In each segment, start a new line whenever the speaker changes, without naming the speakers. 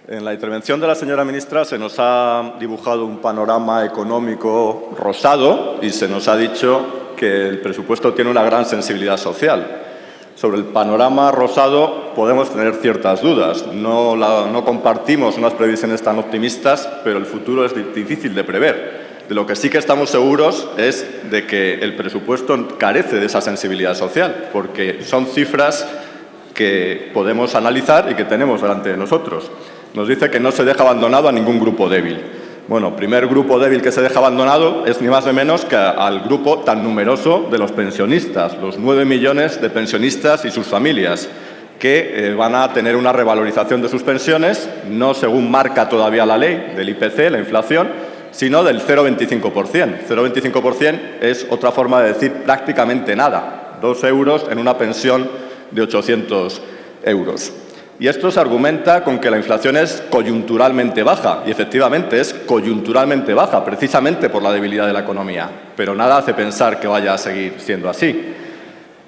En la intervención de la señora ministra se nos ha dibujado un panorama económico rosado y se nos ha dicho que el presupuesto tiene una gran sensibilidad social. Sobre el panorama rosado podemos tener ciertas dudas. No compartimos unas previsiones tan optimistas, pero el futuro es difícil de prever. De lo que sí que estamos seguros es de que el presupuesto carece de esa sensibilidad social, porque son cifras que podemos analizar y que tenemos delante de nosotros. Nos dice que no se deja abandonado a ningún grupo débil. Bueno, primer grupo débil que se deja abandonado es ni más ni menos que al grupo tan numeroso de los pensionistas, los 9 millones de pensionistas y sus familias, que van a tener una revalorización de sus pensiones, no según marca todavía la ley del IPC, la inflación, sino del 0,25%. 0,25% es otra forma de decir prácticamente nada, 2 euros en una pensión de 800 euros. Y esto se argumenta con que la inflación es coyunturalmente baja, y efectivamente es coyunturalmente baja, precisamente por la debilidad de la economía, pero nada hace pensar que vaya a seguir siendo así.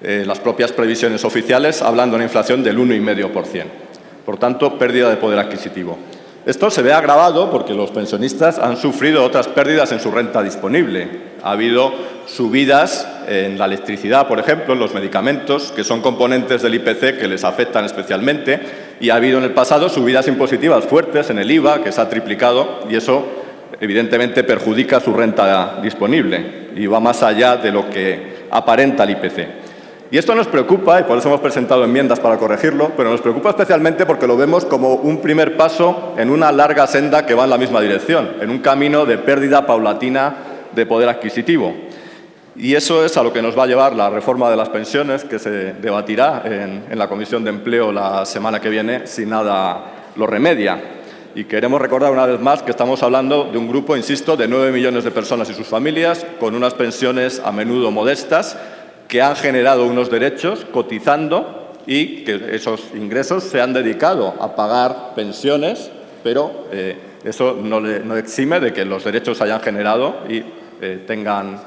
Las propias previsiones oficiales hablan de una inflación del 1,5%. Por tanto, pérdida de poder adquisitivo. Esto se ve agravado porque los pensionistas han sufrido otras pérdidas en su renta disponible. Ha habido subidas en la electricidad, por ejemplo, en los medicamentos, que son componentes del IPC que les afectan especialmente, y ha habido en el pasado subidas impositivas fuertes en el IVA, que se ha triplicado, y eso evidentemente perjudica su renta disponible y va más allá de lo que aparenta el IPC. Y esto nos preocupa, y por eso hemos presentado enmiendas para corregirlo, pero nos preocupa especialmente porque lo vemos como un primer paso en una larga senda que va en la misma dirección, en un camino de pérdida paulatina de poder adquisitivo. Y eso es a lo que nos va a llevar la reforma de las pensiones, que se debatirá en la Comisión de Empleo la semana que viene, si nada lo remedia. Y queremos recordar una vez más que estamos hablando de un grupo, insisto, de 9 millones de personas y sus familias, con unas pensiones a menudo modestas, que han generado unos derechos cotizando y que esos ingresos se han dedicado a pagar pensiones, pero eso no exime de que los derechos se hayan generado y tengan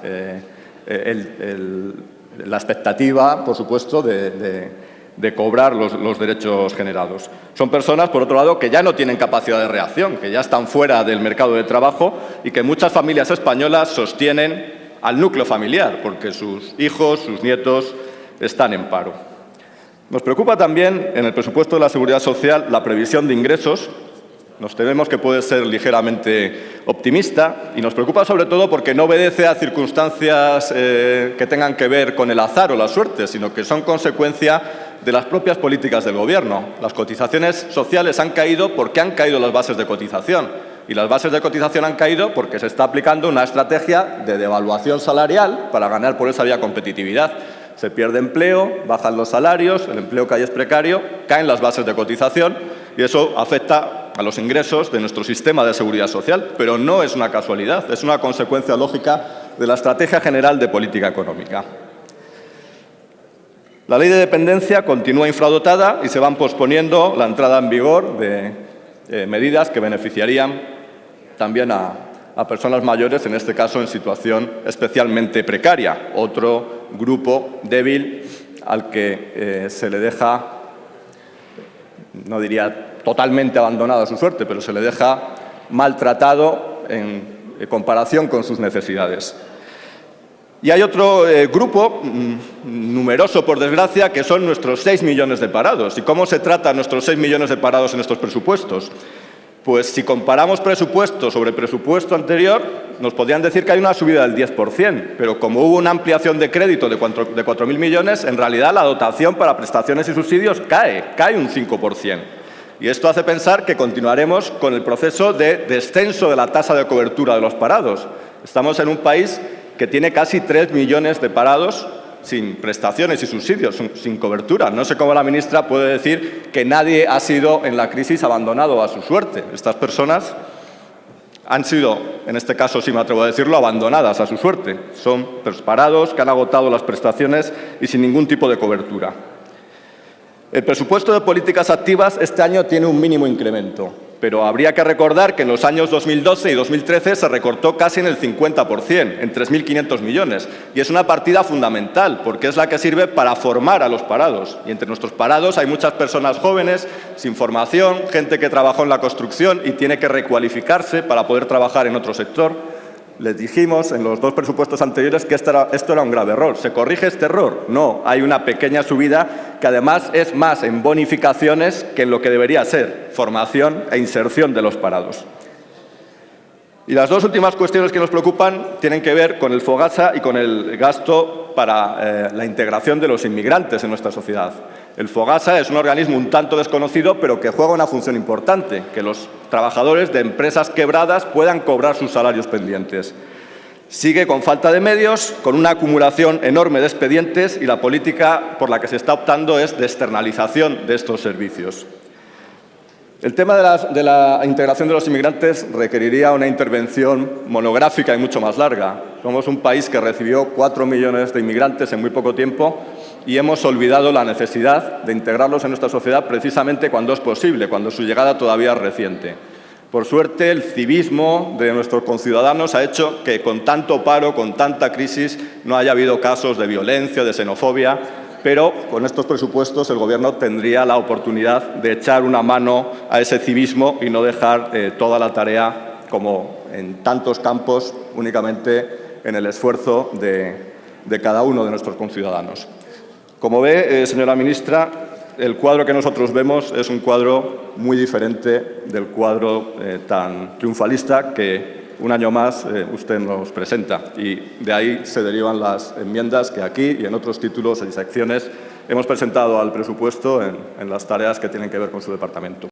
la expectativa, por supuesto, de cobrar los derechos generados. Son personas, por otro lado, que ya no tienen capacidad de reacción, que ya están fuera del mercado de trabajo y que muchas familias españolas sostienen al núcleo familiar, porque sus hijos, sus nietos están en paro. Nos preocupa también en el presupuesto de la Seguridad Social la previsión de ingresos. Nos tememos que puede ser ligeramente optimista y nos preocupa sobre todo porque no obedece a circunstancias que tengan que ver con el azar o la suerte, sino que son consecuencia de las propias políticas del Gobierno. Las cotizaciones sociales han caído porque han caído las bases de cotización. Y las bases de cotización han caído porque se está aplicando una estrategia de devaluación salarial para ganar por esa vía competitividad. Se pierde empleo, bajan los salarios, el empleo que hay es precario, caen las bases de cotización y eso afecta a los ingresos de nuestro sistema de seguridad social. Pero no es una casualidad, es una consecuencia lógica de la estrategia general de política económica. La ley de dependencia continúa infradotada y se van posponiendo la entrada en vigor de medidas que beneficiarían también a personas mayores, en este caso en situación especialmente precaria, otro grupo débil al que se le deja, no diría totalmente abandonado a su suerte, pero se le deja maltratado en comparación con sus necesidades. Y hay otro grupo, numeroso por desgracia, que son nuestros 6 millones de parados. ¿Y cómo se trata a nuestros 6 millones de parados en estos presupuestos? Pues si comparamos presupuesto sobre presupuesto anterior, nos podrían decir que hay una subida del 10%, pero como hubo una ampliación de crédito de 4.000 millones, en realidad la dotación para prestaciones y subsidios cae un 5%. Y esto hace pensar que continuaremos con el proceso de descenso de la tasa de cobertura de los parados. Estamos en un país que tiene casi 3 millones de parados sin prestaciones y subsidios, sin cobertura. No sé cómo la ministra puede decir que nadie ha sido en la crisis abandonado a su suerte. Estas personas han sido, en este caso sí me atrevo a decirlo, abandonadas a su suerte. Son parados que han agotado las prestaciones y sin ningún tipo de cobertura. El presupuesto de políticas activas este año tiene un mínimo incremento. Pero habría que recordar que en los años 2012 y 2013 se recortó casi en el 50%, en 3.500 millones. Y es una partida fundamental, porque es la que sirve para formar a los parados. Y entre nuestros parados hay muchas personas jóvenes, sin formación, gente que trabajó en la construcción y tiene que recualificarse para poder trabajar en otro sector. Les dijimos en los dos presupuestos anteriores que esto era un grave error. ¿Se corrige este error? No, hay una pequeña subida que además es más en bonificaciones que en lo que debería ser, formación e inserción de los parados. Y las dos últimas cuestiones que nos preocupan tienen que ver con el FOGASA y con el gasto para la integración de los inmigrantes en nuestra sociedad. El FOGASA es un organismo un tanto desconocido, pero que juega una función importante, que los trabajadores de empresas quebradas puedan cobrar sus salarios pendientes. Sigue con falta de medios, con una acumulación enorme de expedientes y la política por la que se está optando es de externalización de estos servicios. El tema de la integración de los inmigrantes requeriría una intervención monográfica y mucho más larga. Somos un país que recibió 4 millones de inmigrantes en muy poco tiempo y hemos olvidado la necesidad de integrarlos en nuestra sociedad precisamente cuando es posible, cuando su llegada todavía es reciente. Por suerte, el civismo de nuestros conciudadanos ha hecho que con tanto paro, con tanta crisis, no haya habido casos de violencia, de xenofobia, pero con estos presupuestos el Gobierno tendría la oportunidad de echar una mano a ese civismo y no dejar toda la tarea, como en tantos campos, únicamente en el esfuerzo de cada uno de nuestros conciudadanos. Como ve, señora ministra, el cuadro que nosotros vemos es un cuadro muy diferente del cuadro tan triunfalista que un año más usted nos presenta, y de ahí se derivan las enmiendas que aquí y en otros títulos y secciones hemos presentado al presupuesto en las tareas que tienen que ver con su departamento.